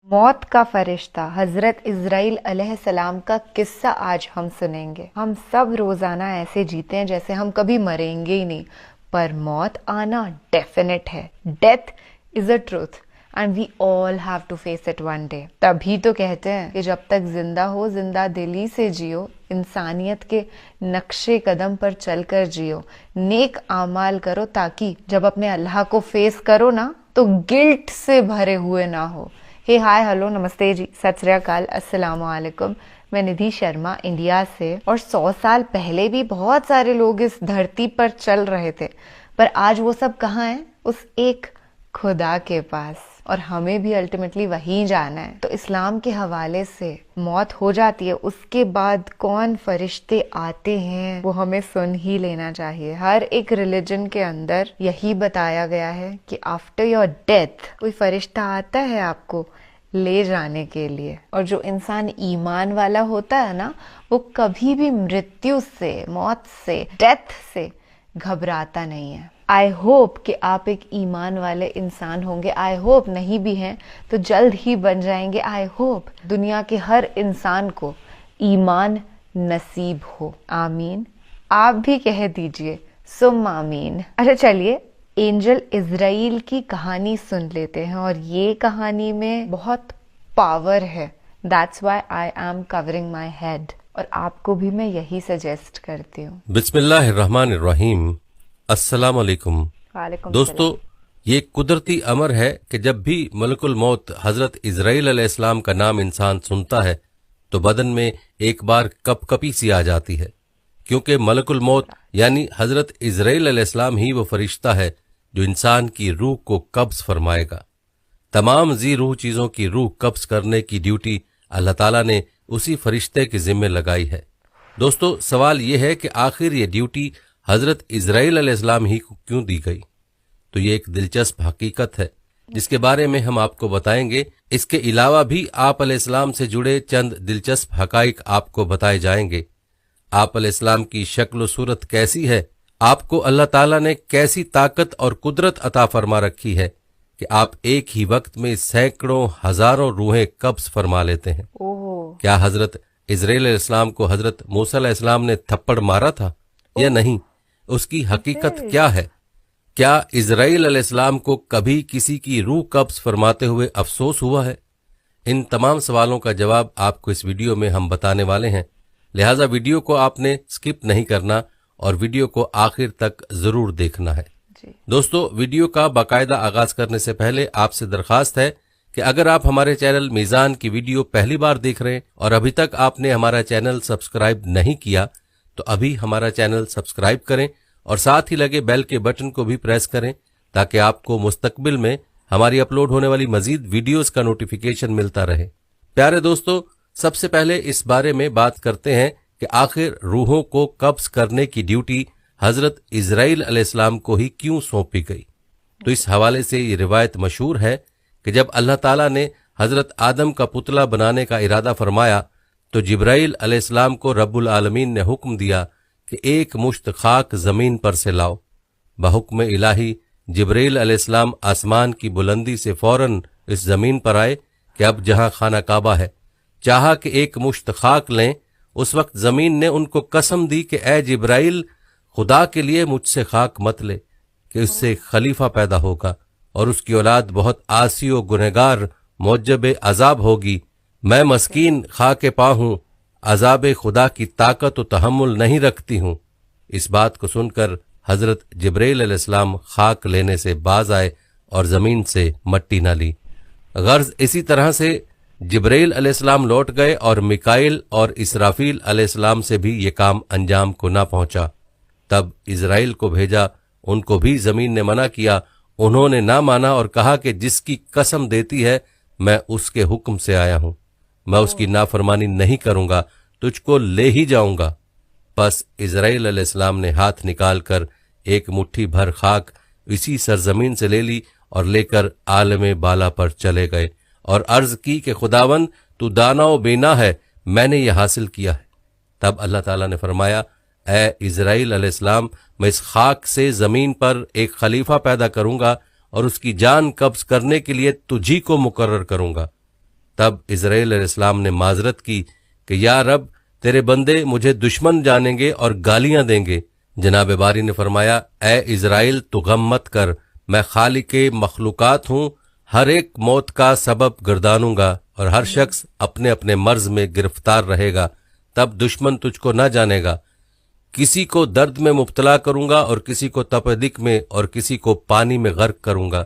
मौत का फरिश्ता हजरत इज़राइल अलैहिस्सलाम का किस्सा आज हम सुनेंगे। हम सब रोजाना ऐसे जीते हैं जैसे हम कभी मरेंगे ही नहीं, पर मौत आना डेफिनेट है। Death is a truth and we all have to face it one day. तभी तो कहते हैं कि जब तक जिंदा हो जिंदा दिली से जियो, इंसानियत के नक्शे कदम पर चलकर जियो, नेक आमाल करो ताकि जब अपने अल्लाह को फेस करो ना तो गिल्ट से भरे हुए ना हो। हे हाय हेलो नमस्ते जी, सत श्री अकाल, अस्सलाम वालेकुम। मैं निधि शर्मा इंडिया से। और 100 साल पहले भी बहुत सारे लोग इस धरती पर चल रहे थे, पर आज वो सब कहाँ हैं? उस एक खुदा के पास, और हमें भी अल्टीमेटली वहीं जाना है। तो इस्लाम के हवाले से मौत हो जाती है, उसके बाद कौन फरिश्ते आते हैं वो हमें सुन ही लेना चाहिए। हर एक रिलीजन के अंदर यही बताया गया है कि आफ्टर योर डेथ कोई फरिश्ता आता है आपको ले जाने के लिए। और जो इंसान ईमान वाला होता है ना, वो कभी भी मृत्यु से, मौत से, डेथ से घबराता नहीं है। आई होप कि आप एक ईमान वाले इंसान होंगे। आई होप नहीं भी हैं तो जल्द ही बन जाएंगे। आई होप दुनिया के हर इंसान को ईमान नसीब हो। आमीन। आप भी कह दीजिए सुम आमीन। अच्छा चलिए एंजल इज़राइल की कहानी सुन लेते हैं, और ये कहानी में बहुत पावर है। That's why I am covering my head, और आपको भी मैं यही सजेस्ट करती हूँ। बिस्मिल्लाहिर्रहमानिर्रहीम। अस्सलाम वालेकुम। वालेकुम दोस्तों, ये कुदरती अमर है कि जब भी मलकुल मौत हजरत इज़राइल अलैहिस्सलाम का नाम इंसान सुनता है तो बदन में एक बार कपकपी सी आ जाती है, क्योंकि मलकुल मौत यानी हजरत इज़राइल अलैहिस्सलाम ही वो फरिश्ता है जो इंसान की रूह को कब्ज फरमाएगा। तमाम जी रूह चीजों की रूह कब्ज करने की ड्यूटी अल्लाह ताला ने उसी फरिश्ते के जिम्मे लगाई है। दोस्तों, सवाल यह है कि आखिर ये ड्यूटी हजरत इज़राइल अलैहिस्सलाम ही को क्यों दी गई? तो ये एक दिलचस्प हकीकत है जिसके बारे में हम आपको बताएंगे। इसके अलावा भी आप अलैहिस्सलाम से जुड़े चंद दिलचस्प हकाइक आपको बताए जाएंगे। आप अलैहिस्सलाम की शक्ल सूरत कैसी है, आपको अल्लाह ताला ने कैसी ताकत और कुदरत अता फरमा रखी है कि आप एक ही वक्त में सैकड़ों हजारों रूहें कब्ज फरमा लेते हैं। क्या हजरत इज़राइल अलैहिस्सलाम को हजरत मूसा अलैहिस्सलाम ने थप्पड़ मारा था या नहीं? उसकी हकीकत क्या है? क्या इज़राइल अलैहिस्सलाम को कभी किसी की रूह कब्ज फरमाते हुए अफसोस हुआ है? इन तमाम सवालों का जवाब आपको इस वीडियो में हम बताने वाले हैं, लिहाजा वीडियो को आपने स्किप नहीं करना और वीडियो को आखिर तक जरूर देखना है। दोस्तों, वीडियो का बाकायदा आगाज करने से पहले आपसे दरखास्त है कि अगर आप हमारे चैनल मीजान की वीडियो पहली बार देख रहे हैं और अभी तक आपने हमारा चैनल सब्सक्राइब नहीं किया तो अभी हमारा चैनल सब्सक्राइब करें और साथ ही लगे बेल के बटन को भी प्रेस करें ताकि आपको मुस्तकबिल में हमारी अपलोड होने वाली मजीद वीडियोस का नोटिफिकेशन मिलता रहे। प्यारे दोस्तों, सबसे पहले इस बारे में बात करते हैं कि आखिर रूहों को कब्ज करने की ड्यूटी हजरत इज़राइल अलैहिस्सलाम को ही क्यों सौंपी गई। तो इस हवाले से ये रिवायत मशहूर है कि जब अल्लाह ताला ने हजरत आदम का पुतला बनाने का इरादा फरमाया तो जिब्राइल अलैहिस्सलाम को रब्बुल आलमीन ने हुक्म दिया कि एक मुश्त खाक जमीन पर से लाओ। बहुक्म इलाही जिब्राइल अलैहिस्सलाम आसमान की बुलंदी से फौरन इस जमीन पर आए कि अब जहां खाना काबा है, चाहा कि एक मुश्त खाक लें। उस वक्त जमीन ने उनको कसम दी कि ए जिब्राइल, खुदा के लिए मुझसे खाक मत ले कि उससे खलीफा पैदा होगा और उसकी औलाद बहुत आसी व गुनहगार मौजब अजाब होगी। मैं मस्कीन खाके पा हूं, अजाब खुदा की ताकत व तहम्मुल नहीं रखती हूं। इस बात को सुनकर हजरत जिब्राइल अलैहिस्सलाम खाक लेने से बाज आए और जमीन से मट्टी न ली। गर्ज इसी तरह से जिब्राइल अलैहिस्सलाम लौट गए और मिकाइल और इसराफील अलैहिस्सलाम से भी ये काम अंजाम को ना पहुंचा। तब इज़राइल को भेजा, उनको भी जमीन ने मना किया। उन्होंने ना माना और कहा कि जिसकी कसम देती है मैं उसके हुक्म से आया हूं, मैं उसकी नाफरमानी नहीं करूंगा, तुझको ले ही जाऊंगा। बस इज़राइल अलैहिस्सलाम ने हाथ निकालकर एक मुट्ठी भर खाक इसी सरजमीन से ले ली और लेकर आलम बाला पर चले गए और अर्ज की कि खुदावन तू दाना व बीना है, मैंने ये हासिल किया है। तब अल्लाह ताला ने फरमाया, ए इज़राइल अलैहिस्सलाम, मैं इस खाक से जमीन पर एक खलीफा पैदा करूंगा और उसकी जान कब्ज करने के लिए तुझी को मुकर्रर करूंगा। तब इजराइल अलैहिस्सलाम ने माजरत की कि या रब, तेरे बंदे मुझे दुश्मन जानेंगे और गालियां देंगे। जनाब बारी ने फरमाया, ए इजराइल, तू गम मत कर, मैं खालिके मखलूकात हूँ, हर एक मौत का सबब गर्दानूंगा और हर शख्स अपने अपने मर्ज में गिरफ्तार रहेगा, तब दुश्मन तुझको न जानेगा। किसी को दर्द में मुब्तला करूंगा और किसी को तपदिक में और किसी को पानी में गर्क करूंगा।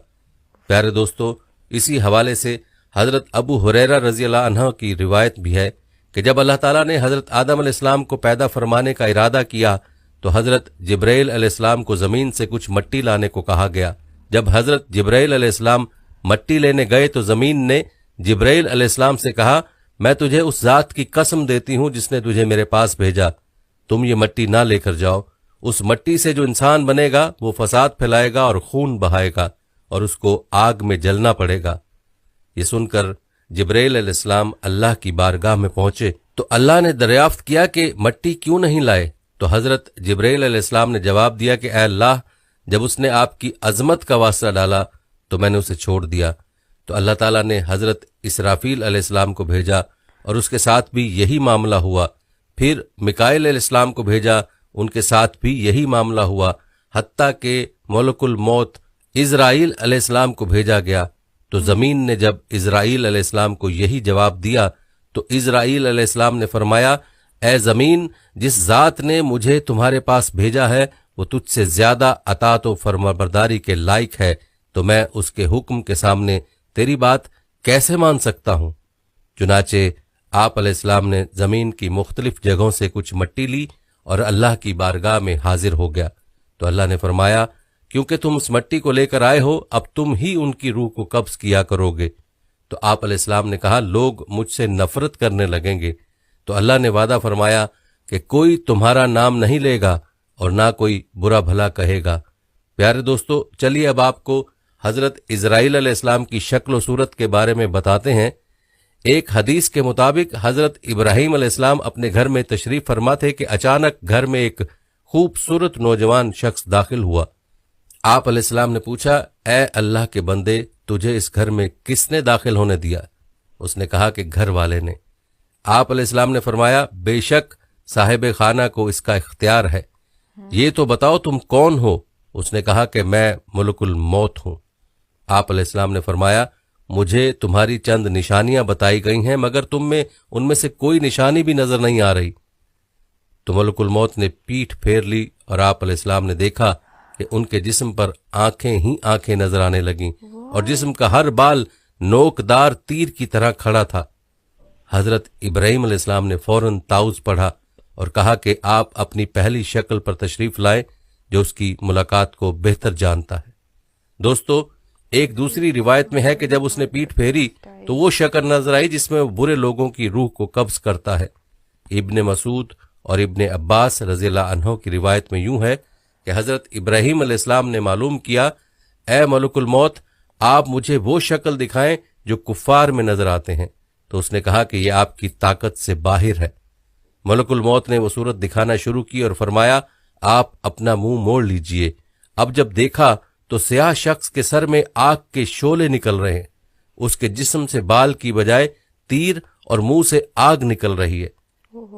प्यारे दोस्तों, इसी हवाले से हजरत अबू हुरैरा रजी अल्लाह अन्हु की रिवायत भी है कि जब अल्लाह ताला ने हजरत आदम अलैहिस्सलाम को पैदा फरमाने का इरादा किया तो हजरत जिब्राइल अलैहिस्सलाम को जमीन से कुछ मट्टी लाने को कहा गया। जब हजरत जिब्राइल अलैहिस्सलाम मट्टी लेने गए तो जमीन ने जिब्राइल अलैहिस्सलाम से कहा, मैं तुझे उस जात की कसम देती हूं जिसने तुझे मेरे पास भेजा, तुम ये मट्टी ना लेकर जाओ। उस मट्टी से जो इंसान बनेगा वो फसाद फैलाएगा और खून बहाएगा और उसको आग में जलना पड़ेगा। ये सुनकर जिब्राइल अलैहिस्सलाम अल्लाह की बारगाह में पहुंचे तो अल्लाह ने दरियाफ्त किया कि मट्टी क्यों नहीं लाए। तो हजरत जिब्राइल अलैहिस्सलाम ने जवाब दिया कि ऐ अल्लाह, जब उसने आपकी अजमत का वास्ता डाला तो मैंने उसे छोड़ दिया। तो अल्लाह ताला ने हजरत इसराफील अलैहिस्सलाम को भेजा और उसके साथ भी यही मामला हुआ। फिर मिकाइल अलैहिस्सलाम को भेजा, उनके साथ भी यही मामला हुआ, हत्ता के मलकुल मौत इजराइल अलैहिस्सलाम को भेजा गया। तो जमीन ने जब इजराइल अलैहिस्सलाम को यही जवाब दिया तो इजराइल अलैहिस्सलाम ने फरमाया, ए जमीन, जिस जात ने मुझे तुम्हारे पास भेजा है वो तुझसे ज्यादा अतात व फरमाबरदारी के लायक है, तो मैं उसके हुक्म के सामने तेरी बात कैसे मान सकता हूं। चुनाचे आप अलैहिस्सलाम ने जमीन की मुख्तलिफ जगहों से कुछ मट्टी ली और अल्लाह की बारगाह में हाजिर हो गया। तो अल्लाह ने फरमाया, क्योंकि तुम उस मट्टी को लेकर आए हो, अब तुम ही उनकी रूह को कब्ज किया करोगे। तो आप अलैहिस्सलाम ने कहा, लोग मुझसे नफरत करने लगेंगे। तो अल्लाह ने वादा फरमाया कि कोई तुम्हारा नाम नहीं लेगा और ना कोई बुरा भला कहेगा। प्यारे दोस्तों, चलिए अब आपको हजरत इजराइल अलैहिस्सलाम की शक्ल व सूरत के बारे में बताते हैं। एक हदीस के मुताबिक हजरत इब्राहीम अलैहिस्सलाम अपने घर में तशरीफ फरमा थे कि अचानक घर में एक खूबसूरत नौजवान शख्स दाखिल हुआ। आप अलैहिस्सलाम ने पूछा, ए अल्लाह के बंदे, तुझे इस घर में किसने दाखिल होने दिया? उसने कहा कि घर वाले ने। आप अलैहिस्सलाम ने फरमाया, बेशक साहिब खाना को इसका इख्तियार है, ये तो बताओ तुम कौन हो? उसने कहा कि मैं मलकुल मौत हूं। आप अलैहिस्सलाम ने फरमाया, मुझे तुम्हारी चंद निशानियां बताई गई हैं, मगर तुम में उनमें से कोई निशानी भी नजर नहीं आ रही। तो मलकुल मौत ने पीठ फेर ली और आप अलैहिस्सलाम ने देखा कि उनके जिस्म पर आंखें ही आंखें नजर आने लगीं और जिस्म का हर बाल नोकदार तीर की तरह खड़ा था। हजरत इब्राहीम अलैहिस्सलाम ने फौरन ताउज़ पढ़ा और कहा कि आप अपनी पहली शक्ल पर तशरीफ लाएं, जो उसकी मुलाकात को बेहतर जानता है। दोस्तों, एक दूसरी रिवायत में है कि जब उसने पीठ फेरी तो वो शक्ल नजर आई जिसमें वो बुरे लोगों की रूह को कब्ज करता है। इब्ने मसूद और इब्ने अब्बास रज़ियल्लाहु अन्हु की रिवायत में यूं है कि हजरत इब्राहीम अलैहिस्सलाम ने मालूम किया, ए मलकुल मौत, आप मुझे वो शक्ल दिखाएं जो कुफ्फार में नजर आते हैं। तो उसने कहा कि यह आपकी ताकत से बाहर है। मलकुल मौत ने वो सूरत दिखाना शुरू की और फरमाया, आप अपना मुंह मोड़ लीजिए। अब जब देखा तो स्याह शख्स के सर में आग के शोले निकल रहे हैं, उसके जिस्म से बाल की बजाय तीर और मुंह से आग निकल रही है।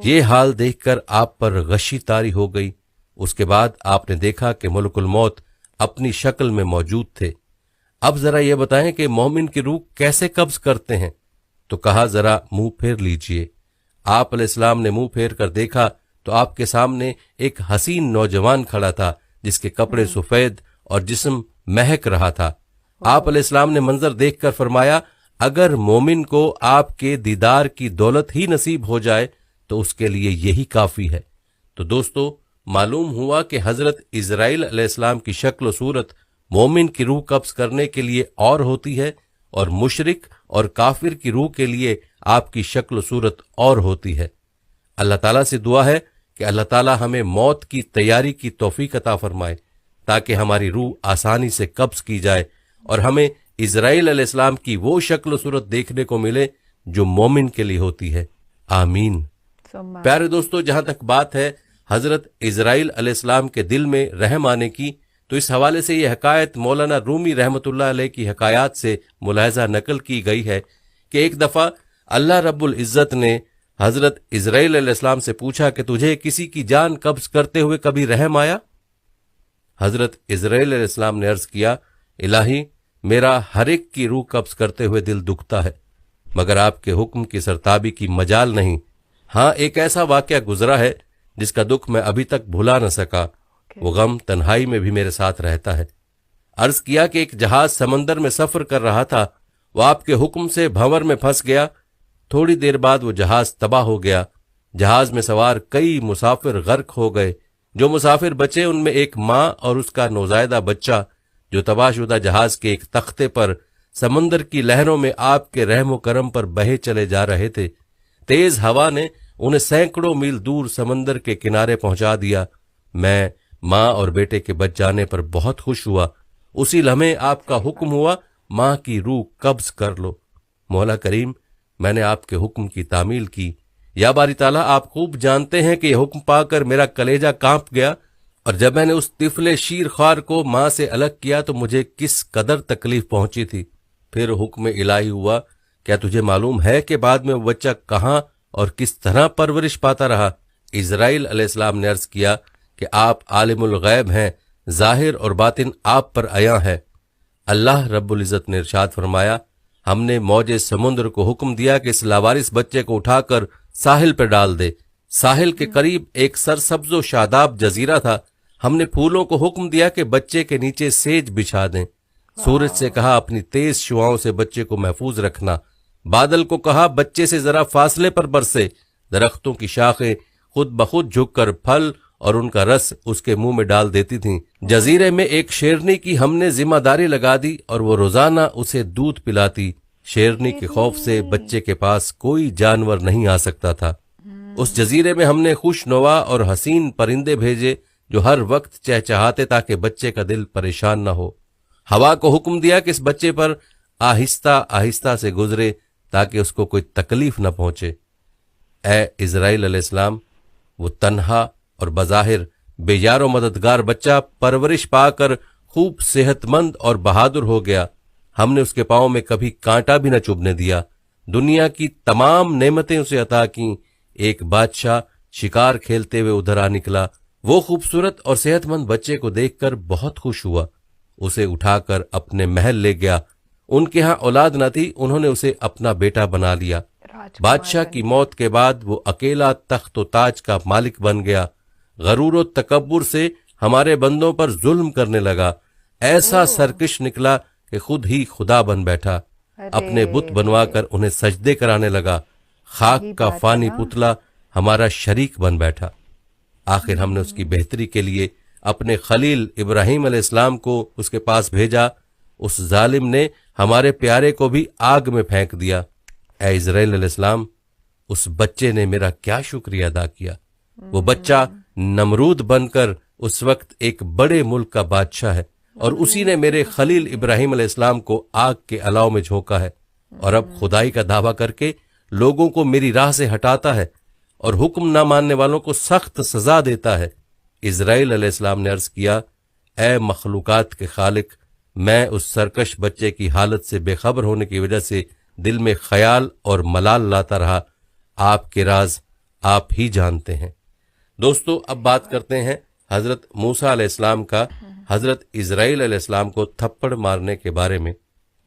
ये हाल देखकर आप पर गशी तारी हो गई। उसके बाद आपने देखा कि मलकुल मौत अपनी शक्ल में मौजूद थे। अब जरा ये बताएं कि मोमिन की रूह कैसे कब्ज करते हैं? तो कहा, जरा मुंह फेर लीजिए। आप अलैहिस्सलाम ने मुंह फेर कर देखा तो आपके सामने एक हसीन नौजवान खड़ा था जिसके कपड़े सफेद और जिस्म महक रहा था। आप अलैहिस्सलाम ने मंजर देखकर फरमाया, अगर मोमिन को आपके दीदार की दौलत ही नसीब हो जाए तो उसके लिए यही काफी है। तो दोस्तों, मालूम हुआ कि हजरत इजराइल अलैहिस्सलाम की शक्ल और सूरत मोमिन की रूह कब्ज करने के लिए और होती है और मुशरिक और काफिर की रूह के लिए आपकी शक्ल और सूरत और होती है। अल्लाह ताला से दुआ है कि अल्लाह ताला हमें मौत की तैयारी की तौफीक अता फरमाए ताकि हमारी रूह आसानी से कब्ज की जाए और हमें इजराइल अलैहिस्सलाम की वो शक्ल और सूरत देखने को मिले जो मोमिन के लिए होती है। आमीन। प्यारे दोस्तों, जहां तक बात है हजरत इजराइल अलैहिस्सलाम के दिल में रहम आने की, तो इस हवाले से यह हकायत मौलाना रूमी रहमतुल्लाह अलैह की हकायात से मुलाहजा नकल की गई है کہ ایک دفعہ اللہ رب العزت نے حضرت اسرائیل علیہ السلام سے پوچھا کہ تجھے کسی کی جان قبض کرتے ہوئے کبھی رحم آیا؟ حضرت اسرائیل علیہ السلام نے عرض کیا، الہی میرا ہر ایک کی روح قبض کرتے ہوئے دل دکھتا ہے، مگر آپ کے حکم کی سرتابی کی مجال نہیں۔ ہاں ایک ایسا واقعہ گزرا ہے جس کا دکھ میں ابھی تک بھلا نہ سکا، وہ غم تنہائی میں بھی میرے ساتھ رہتا ہے۔ عرض کیا کہ ایک جہاز سمندر میں سفر کر رہا تھا، وہ آپ کے حکم سے بھنور میں پھنس گیا۔ تھوڑی دیر بعد وہ جہاز تباہ ہو گیا، جہاز میں سوار کئی مسافر غرق ہو گئے۔ جو مسافر بچے ان میں ایک ماں اور اس کا نوزائیدہ بچہ، جو تباہ شدہ جہاز کے ایک تختے پر سمندر کی لہروں میں آپ کے رحم و کرم پر بہے چلے جا رہے تھے۔ تیز ہوا نے انہیں سینکڑوں میل دور سمندر کے کنارے پہنچا دیا۔ میں ماں اور بیٹے کے بچ جانے پر بہت خوش ہوا۔ اسی لمحے آپ کا حکم ہوا، ماں کی روح قبض کر لو۔ مولا کریم، میں نے آپ کے حکم کی تعمیل کی۔ یا باری تعالیٰ، آپ خوب جانتے ہیں کہ یہ حکم پا کر میرا کلیجہ کانپ گیا، اور جب میں نے اس طفل شیر خوار کو ماں سے الگ کیا تو مجھے کس قدر تکلیف پہنچی تھی۔ پھر حکم الہی ہوا، کیا تجھے معلوم ہے کہ بعد میں وہ بچہ کہاں اور کس طرح پرورش پاتا رہا؟ اسرائیل علیہ السلام نے عرض کیا کہ آپ عالم الغیب ہیں، ظاہر اور باطن آپ پر عیاں ہے۔ اللہ رب العزت نے ارشاد فرمایا، ہم نے موج سمندر کو حکم دیا کہ اس لاوارث بچے کو اٹھا کر ساحل پہ ڈال دے۔ ساحل کے قریب ایک سرسبز و شاداب جزیرہ تھا۔ ہم نے پھولوں کو حکم دیا کہ بچے کے نیچے سیج بچھا دیں۔ سورج سے کہا اپنی تیز شعاؤں سے بچے کو محفوظ رکھنا۔ بادل کو کہا بچے سے ذرا فاصلے پر برسے۔ درختوں کی شاخیں خود بخود جھک کر پھل اور ان کا رس اس کے منہ میں ڈال دیتی تھیں۔ جزیرے میں ایک شیرنی کی ہم نے ذمہ داری لگا دی اور وہ روزانہ اسے دودھ پلاتی۔ شیرنی کے خوف سے بچے کے پاس کوئی جانور نہیں آ سکتا تھا۔ اس جزیرے میں ہم نے خوش نوا اور حسین پرندے بھیجے جو ہر وقت چہچہاتے تاکہ بچے کا دل پریشان نہ ہو۔ ہوا کو حکم دیا کہ اس بچے پر آہستہ آہستہ سے گزرے تاکہ اس کو کوئی تکلیف نہ پہنچے۔ اے اسرائیل علیہ السلام، وہ تنہا اور بظاہر بے یار و مددگار بچہ پرورش پا کر خوب صحت مند اور بہادر ہو گیا۔ ہم نے اس کے پاؤں میں کبھی کانٹا بھی نہ چبھنے دیا۔ دنیا کی تمام نعمتیں اسے عطا کیں۔ ایک بادشاہ شکار کھیلتے ہوئے ادھر آ نکلا۔ وہ خوبصورت اور صحت مند بچے کو دیکھ کر بہت خوش ہوا، اسے اٹھا کر اپنے محل لے گیا۔ ان کے ہاں اولاد نہ تھی، انہوں نے اسے اپنا بیٹا بنا لیا۔ بادشاہ کی موت کے بعد وہ اکیلا تخت و تاج کا مالک بن گیا۔ غرور و تکبر سے ہمارے بندوں پر ظلم کرنے لگا، ایسا سرکش نکلا کہ خود ہی خدا بن بیٹھا۔ اپنے بت بنوا کر انہیں سجدے کرانے لگا۔ خاک کا فانی پتلا ہمارا شریک بن بیٹھا۔ آخر ہم نے اس کی بہتری کے لیے اپنے خلیل ابراہیم علیہ السلام کو اس کے پاس بھیجا۔ اس ظالم نے ہمارے پیارے کو بھی آگ میں پھینک دیا۔ اے اسرائیل علیہ السلام، اس بچے نے میرا کیا شکریہ ادا کیا۔ وہ بچہ نمرود بن کر اس وقت ایک بڑے ملک کا بادشاہ ہے، اور اسی نے میرے خلیل ابراہیم علیہ السلام کو آگ کے الاؤ میں جھونکا ہے، اور اب خدائی کا دعویٰ کر کے لوگوں کو میری راہ سے ہٹاتا ہے اور حکم نہ ماننے والوں کو سخت سزا دیتا ہے۔ اسرائیل علیہ السلام نے عرض کیا، اے مخلوقات کے خالق، میں اس سرکش بچے کی حالت سے بے خبر ہونے کی وجہ سے دل میں خیال اور ملال لاتا رہا۔ آپ کے راز آپ ہی جانتے ہیں۔ دوستو، اب بات کرتے ہیں حضرت موسیٰ علیہ السلام کا حضرت اسرائیل علیہ السلام کو تھپڑ مارنے کے بارے میں۔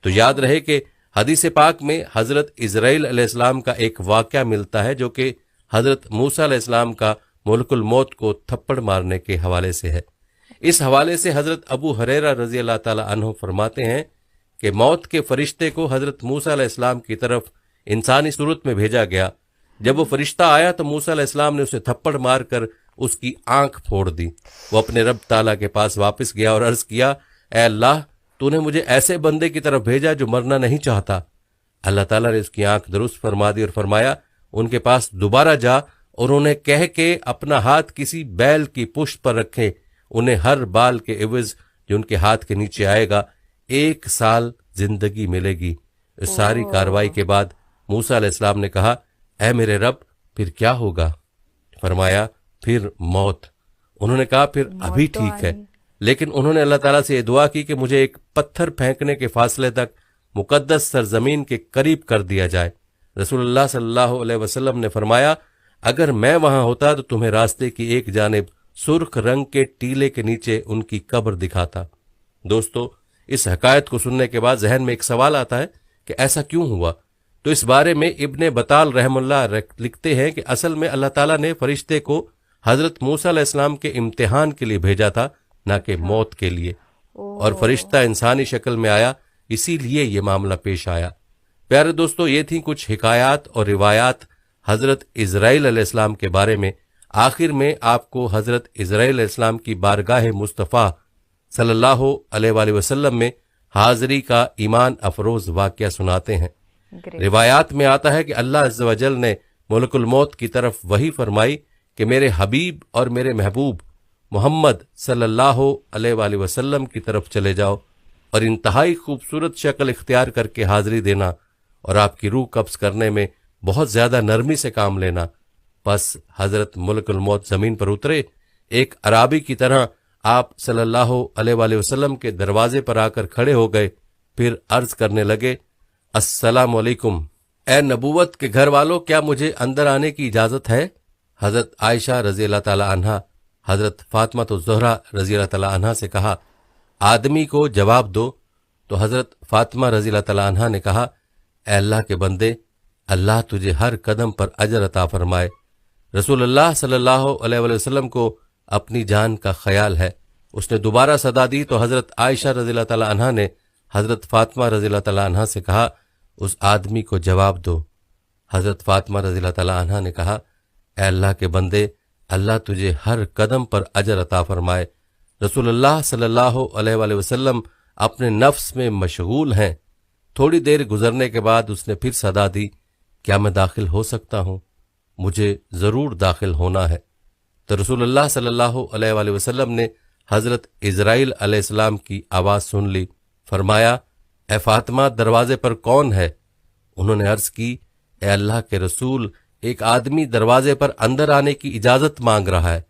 تو یاد رہے کہ حدیث پاک میں حضرت اسرائیل علیہ السلام کا ایک واقعہ ملتا ہے جو کہ حضرت موسیٰ علیہ السلام کا ملک الموت کو تھپڑ مارنے کے حوالے سے ہے۔ اس حوالے سے حضرت ابو ہریرہ رضی اللہ تعالی عنہ فرماتے ہیں کہ موت کے فرشتے کو حضرت موسیٰ علیہ السلام کی طرف انسانی صورت میں بھیجا گیا۔ جب وہ فرشتہ آیا تو موسیٰ علیہ السلام نے اسے تھپڑ مار کر اس کی آنکھ پھوڑ دی۔ وہ اپنے رب تعالیٰ کے پاس واپس گیا اور عرض کیا، اے اللہ، تو نے مجھے ایسے بندے کی طرف بھیجا جو مرنا نہیں چاہتا۔ اللہ تعالیٰ نے اس کی آنکھ درست فرما دی اور فرمایا، ان کے پاس دوبارہ جا اور انہیں کہہ کے اپنا ہاتھ کسی بیل کی پشت پر رکھیں، انہیں ہر بال کے عوض جو ان کے ہاتھ کے نیچے آئے گا 1 سال زندگی ملے گی۔ اس ساری کاروائی کے بعد موسیٰ علیہ السلام نے کہا، اے میرے رب، پھر کیا ہوگا؟ فرمایا، پھر موت۔ انہوں نے کہا، پھر ابھی ٹھیک ہے، لیکن انہوں نے اللہ تعالیٰ سے یہ دعا کی کہ مجھے ایک پتھر پھینکنے کے فاصلے تک मुकद्दस सरजमीन के करीब कर दिया जाए। रसूलुल्लाह सल्लल्लाहु अलैहि वसल्लम ने फरमाया, अगर मैं वहां होता तो तुम्हें रास्ते की एक जानिब सुर्ख रंग के टीले के नीचे उनकी कब्र दिखाता। दोस्तों, इस हकायत को सुनने के बाद जहन में एक सवाल आता है कि ऐसा क्यों हुआ। तो इस बारे में इब्ने बताल रहमुल्लाह लिखते हैं कि असल में अल्लाह ताला ने फरिश्ते को हजरत मूसा अलैहिस्सलाम के इम्तिहान के लिए भेजा था, ना कि मौत के लिए, और फरिश्ता इंसानी शक्ल में आया, इसीलिए ये मामला पेश आया। प्यारे दोस्तों, ये थी कुछ हिकायात और रिवायात हजरत इजराइल अलैहिस्सलाम के बारे में। आखिर में आपको हजरत इजराइल अलैहिस्सलाम की बारगाह मुस्तफ़ा सल्लल्लाहु अलैहि वसल्लम में हाजिरी का ईमान अफरोज वाक़या सुनाते हैं। रिवायात में आता है कि अल्लाह अज़्ज़ व जल ने मुलकुल मौत की तरफ वही फरमाई कि मेरे हबीब और मेरे महबूब मोहम्मद सल्लल्लाहु अलैहि वसल्लम की तरफ चले जाओ और इंतहाई खूबसूरत शक्ल इख्तियार करके हाजिरी देना और आपकी रूह कब्ज करने में बहुत ज्यादा नरमी से काम लेना। बस हजरत मुलकुल मौत जमीन पर उतरे, एक अराबी की तरह आप सल्लल्लाहु अलैहि वसल्लम के दरवाजे पर आकर खड़े हो गए, फिर अर्ज करने लगे, अस्सलामु अलैकुम, ए नबूवत के घर वालों, क्या मुझे अंदर आने की इजाजत है? हजरत आयशा रजी अल्लाह ताला अन्हा हजरत फातिमा तो ज़हरा रजी अल्लाह ताला अन्हा से कहा, आदमी को जवाब दो। तो हजरत फातिमा रजी अल्लाह ताला अन्हा ने कहा, ए अल्लाह के बंदे, अल्लाह तुझे हर कदम पर अजर अता फरमाए। रसूलुल्लाह सल्लल्लाहु अलैहि वसल्लम को अपनी जान का ख्याल है। उसने दोबारा सदा दी तो हजरत आयशा रज़ी अल्लाह तआला अन्हा ने हजरत फातिमा रज़ी अल्लाह तआला अन्हा से कहा, उस आदमी को जवाब दो। हजरत फातिमा रज़ी अल्लाह तआला अन्हा ने कहा, ए अल्लाह के बंदे, अल्लाह तुझे हर कदम पर अजर अता फरमाए। रसूलुल्लाह सल्लल्लाहु अलैहि वसल्लम अपने नफ्स में मशगूल हैं। थोड़ी देर गुजरने के बाद उसने फिर सदा दी, क्या मैं दाखिल हो सकता हूँ? मुझे जरूर दाखिल होना है। तो रसूलुल्लाह सल्लल्लाहु अलैहि वसल्लम ने हजरत इजराइल अलैहिस्सलाम की आवाज सुन ली। फरमाया, ए फातिमा, दरवाजे पर कौन है? उन्होंने अर्ज की, ए अल्लाह के रसूल, एक आदमी दरवाजे पर अंदर आने की इजाजत मांग रहा है।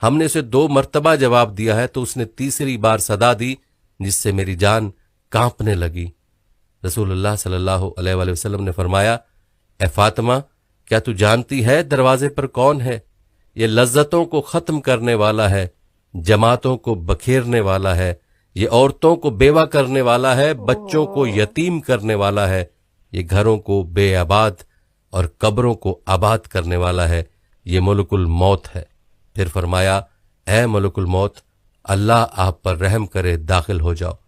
हमने उसे 2 मर्तबा जवाब दिया है तो उसने तीसरी बार सदा दी, जिससे मेरी जान कांपने लगी। रसूलुल्लाह सल्लल्लाहु अलैहि वसल्लम ने फरमाया, ए फातिमा, क्या तू जानती है दरवाजे पर कौन है? ये लज्जतों को खत्म करने वाला है, जमातों को बखेरने वाला है, ये औरतों को बेवा करने वाला है, बच्चों को यतीम करने वाला है, ये घरों को बेआबाद और कब्रों को आबाद करने वाला है, ये मुल्कुल मौत है। फिर फरमाया, ए मुल्कुल मौत, अल्लाह आप पर रहम करे, दाखिल हो जाओ।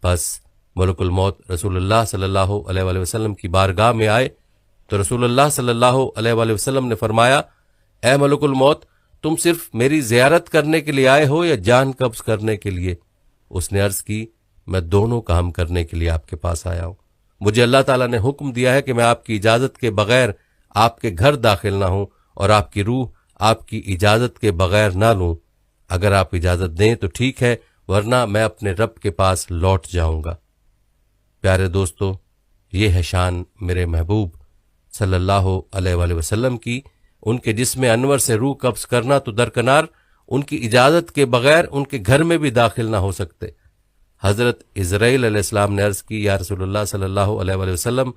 बस मुल्कुल मौत रसूलुल्लाह सल्लल्लाहु अलैहि वसल्लम की बारगाह में आए तो रसूलुल्लाह सल्लल्लाहु अलैहि वसल्लम ने फरमाया, ए मलकुल मौत, तुम सिर्फ मेरी जियारत करने के लिए आए हो या जान कब्ज करने के लिए? उसने अर्ज की, मैं दोनों काम करने के लिए आपके पास आया हूं। मुझे अल्लाह ताला ने हुक्म दिया है कि मैं आपकी इजाजत के बगैर आपके घर दाखिल ना हूं और आपकी रूह आपकी इजाजत के बगैर ना लूं। अगर आप इजाजत दें तो ठीक है, वरना मैं अपने रब के पास लौट जाऊंगा। प्यारे दोस्तों, ये है शान मेरे महबूब सल्लल्लाहु अलैहि वसल्लम की। उनके जिस्म अनवर से रूह कब्ज करना तो दरकनार, उनकी इजाजत के बगैर उनके घर में भी दाखिल ना हो सकते। हजरत इजराइल अलैहिस्सलाम ने अर्ज की, या रसूलुल्लाह सल्लल्लाहु अलैहि वसल्लम,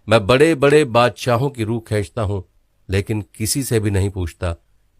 मैं बड़े बड़े बादशाहों की रूह खींचता हूं, लेकिन किसी से भी नहीं पूछता,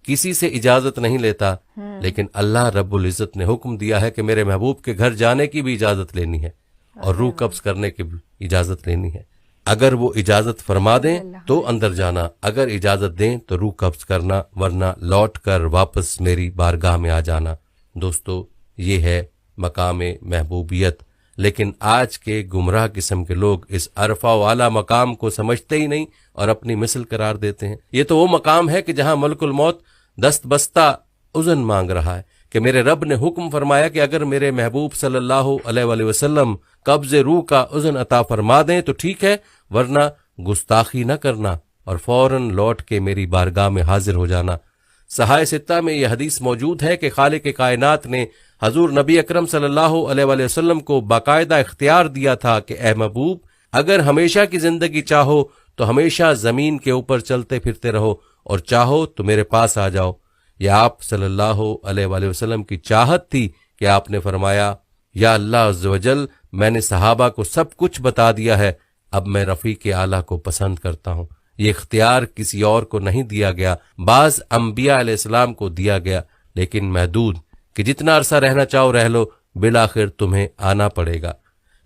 किसी से इजाजत नहीं लेता, लेकिन अल्लाह रब्बुल इज्जत ने हुक्म दिया है कि मेरे महबूब के घर जाने की भी इजाजत लेनी है और रूह कब्ज करने की भी इजाजत लेनी है। अगर वो इजाजत फरमा दें तो अंदर जाना, अगर इजाजत दें तो रूह कब्ज करना, वरना लौट कर वापस मेरी बारगाह में आ जाना। दोस्तों, ये है मकाम महबूबियत। लेकिन आज के गुमराह किस्म के लोग इस अरफा वाला मकाम को समझते ही नहीं और अपनी मिसल करार देते हैं। ये तो वो मकाम है कि जहां मलकुल मौत दस्त बस्ता उज़न मांग रहा है कि मेरे रब ने हुक्म फरमाया कि अगर मेरे महबूब सल्लल्लाहु अलैहि वसल्लम कब्ज़े रूह का उज़न अता फरमा दें तो ठीक है, वरना गुस्ताखी न करना और फौरन लौट के मेरी बारगाह में हाजिर हो जाना। सहाय सित्ता में यह हदीस मौजूद है कि खालिक कायनात ने हजूर नबी अकरम सल्लल्लाहु अलैहि वसल्लम को बाकायदा इख्तियार दिया था कि ए महबूब, अगर हमेशा की जिंदगी चाहो तो हमेशा जमीन के ऊपर चलते फिरते रहो और चाहो तो मेरे पास आ जाओ। यह आप सल्लल्लाहु अलैहि वसल्लम की चाहत थी कि आपने फरमाया, या अल्लाह अज़्ज़ व जल, میں نے صحابہ کو سب کچھ بتا دیا ہے، اب میں رفیق اعلیٰ کو پسند کرتا ہوں۔ یہ اختیار کسی اور کو نہیں دیا گیا، بعض انبیاء علیہ السلام کو دیا گیا، لیکن محدود، کہ جتنا عرصہ رہنا چاہو رہ لو، بالآخر تمہیں آنا پڑے گا۔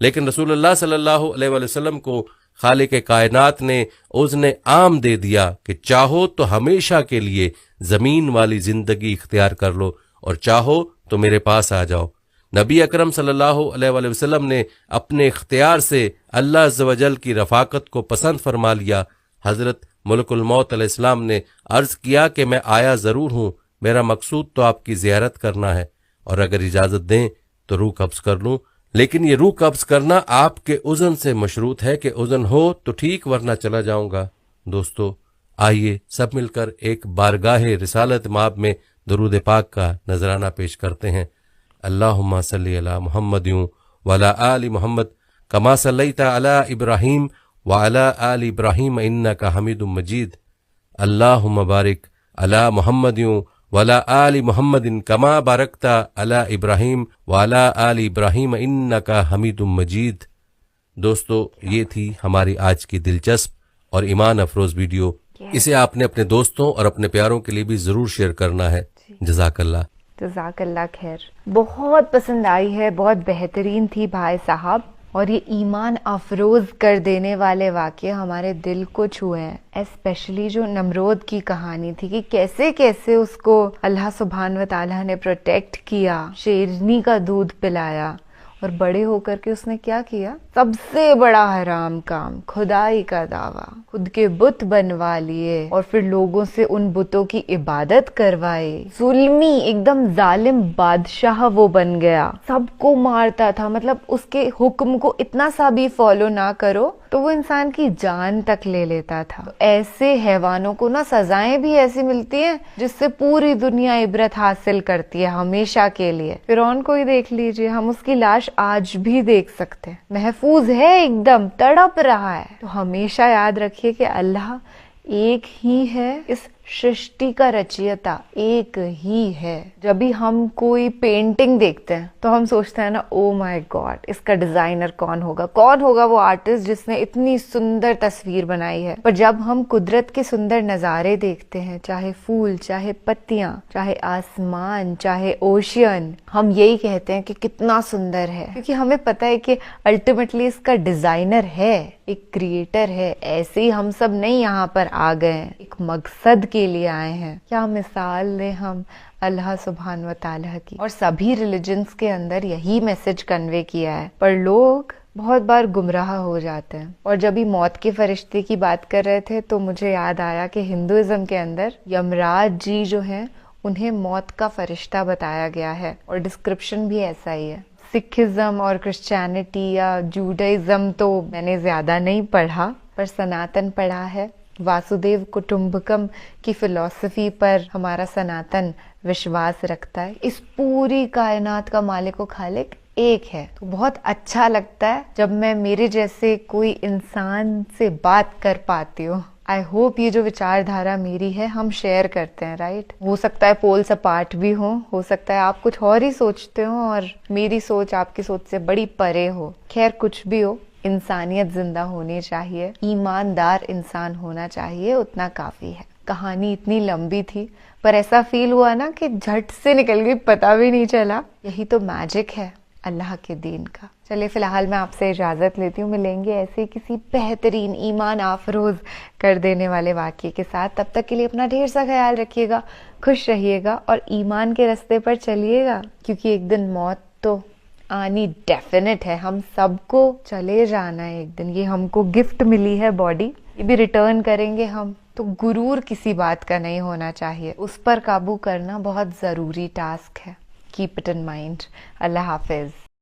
لیکن رسول اللہ صلی اللہ علیہ وآلہ وسلم کو خالق کائنات نے اذن عام دے دیا کہ چاہو تو ہمیشہ کے لیے زمین والی زندگی اختیار کر لو، اور چاہو تو میرے پاس آ جاؤ۔ نبی اکرم صلی اللہ علیہ وآلہ وسلم نے اپنے اختیار سے اللہ عز و جل کی رفاقت کو پسند فرما لیا۔ حضرت ملک الموت علیہ السلام نے عرض کیا کہ میں آیا ضرور ہوں، میرا مقصود تو آپ کی زیارت کرنا ہے، اور اگر اجازت دیں تو روح قبض کر لوں، لیکن یہ روح قبض کرنا آپ کے اذن سے مشروط ہے کہ اذن ہو تو ٹھیک، ورنہ چلا جاؤں گا۔ دوستو، آئیے سب مل کر ایک بارگاہ رسالت مآب میں درود پاک کا نذرانہ پیش کرتے ہیں۔ اللہم صلی علی محمد وعلی آل محمد کما صلیت علی ابراہیم وعلی آل ابراہیم انک حمید مجید۔ اللہم بارک علی محمد وعلی آل محمد کما بارکت علی ابراہیم وعلی آل ابراہیم انک حمید مجید۔ دوستو، یہ تھی ہماری آج کی دلچسپ اور ایمان افروز ویڈیو۔ اسے آپ نے اپنے دوستوں اور اپنے پیاروں کے لیے بھی ضرور شیئر کرنا ہے۔ جزاک اللہ۔ جزاک اللہ خیر۔ بہت پسند آئی ہے، بہت بہترین تھی بھائی صاحب، اور یہ ایمان افروز کر دینے والے واقعے ہمارے دل کو چھوئے ہیں، اسپیشلی جو نمرود کی کہانی تھی کہ کیسے کیسے اس کو اللہ سبحانہ و تعالیٰ نے پروٹیکٹ کیا، شیرنی کا دودھ پلایا، اور بڑے ہو کر کے اس نے کیا کیا؟ سب سے بڑا حرام کام، خدائی کا دعویٰ، خود کے بت بنوا لیے اور پھر لوگوں سے ان بتوں کی عبادت کروائی۔ ظلمی، ایک دم ظالم بادشاہ وہ بن گیا، سب کو مارتا تھا، مطلب اس کے حکم کو اتنا سا بھی فالو نہ کرو تو وہ انسان کی جان تک لے لیتا تھا۔ ایسے حیوانوں کو نا سزائیں بھی ایسی ملتی ہیں جس سے پوری دنیا عبرت حاصل کرتی ہے ہمیشہ کے لیے۔ فرعون کو ہی دیکھ لیجئے، ہم اس کی لاش آج بھی دیکھ سکتے ہیں، محفوظ ہے، ایک دم تڑپ رہا ہے۔ تو ہمیشہ یاد رکھیے کہ اللہ ایک ہی ہے، اس سرشٹی کا رچیتا ایک ہی ہے۔ جب بھی ہم کوئی پینٹنگ دیکھتے ہیں تو ہم سوچتے ہیں نا، او مائی گاڈ، اس کا ڈیزائنر کون ہوگا وہ آرٹسٹ جس نے اتنی سندر تصویر بنائی ہے۔ پر جب ہم قدرت کے سندر نظارے دیکھتے ہیں، چاہے پھول، چاہے پتیاں، چاہے آسمان، چاہے اوشین، ہم یہی کہتے ہیں کہ کتنا سندر ہے، کیونکہ ہمیں پتہ ہے کہ الٹیمیٹلی اس کا ڈیزائنر ہے، ایک کریٹر ہے۔ ایسے ہی ہم سب نہیں یہاں پر آ گئے ہیں، ایک مقصد کے لیے آئے ہیں۔ کیا مثال دیں ہم اللہ سبحانہ و تعالیٰ کی، اور سبھی ریلیجنز کے اندر یہی میسج کنوے کیا ہے، پر لوگ بہت بار گمراہ ہو جاتے ہیں۔ اور جب ہی موت کے فرشتے کی بات کر رہے تھے تو مجھے یاد آیا کہ ہندوازم کے اندر یمراج جی جو ہیں انہیں موت کا فرشتہ بتایا گیا ہے، اور ڈسکرپشن بھی ایسا ہی ہے۔ سکھزم اور کرسچینٹی یا جوڈائزم تو میں نے زیادہ نہیں پڑھا، پر سناتن پڑھا ہے۔ واسودیو کٹمبکم کی فلسفی پر ہمارا سناتن وشواس رکھتا ہے۔ اس پوری کائنات کا مالک و خالق ایک ہے، تو بہت اچھا لگتا ہے جب میں میرے جیسے کوئی انسان سے بات کر پاتی ہوں۔ آئی ہوپ یہ جو وچار دھارا میری ہے ہم شیئر کرتے ہیں، رائٹ؟ ہو سکتا ہے پولس اپارٹ بھی ہوں، ہو سکتا ہے آپ کچھ اور ہی سوچتے ہوں اور میری سوچ آپ کی سوچ سے بڑی پرے ہو۔ خیر کچھ بھی ہو، انسانیت زندہ ہونی چاہیے، ایماندار انسان ہونا چاہیے، اتنا کافی ہے۔ کہانی اتنی لمبی تھی پر ایسا فیل ہوا نا کہ جھٹ سے نکل گئی، پتہ بھی نہیں چلا۔ یہی تو میجک ہے اللہ کے دین کا۔ چلیے فی الحال میں آپ سے اجازت لیتی ہوں، ملیں گے ایسے کسی بہترین ایمان افروز کر دینے والے واقعے کے ساتھ۔ تب تک کے لیے اپنا ڈھیر سا خیال رکھیے گا، خوش رہیے گا اور ایمان کے راستے پر چلیے گا، کیونکہ ایک دن موت تو آنی ڈیفینٹ ہے، ہم سب کو چلے جانا ہے ایک دن، یہ ہم کو گفٹ ملی ہے باڈی، یہ بھی ریٹرن کریں گے ہم۔ تو غرور کسی بات کا نہیں ہونا چاہیے، اس پر قابو کرنا بہت ضروری ٹاسک ہے۔ Keep it in mind. Allah حافظ۔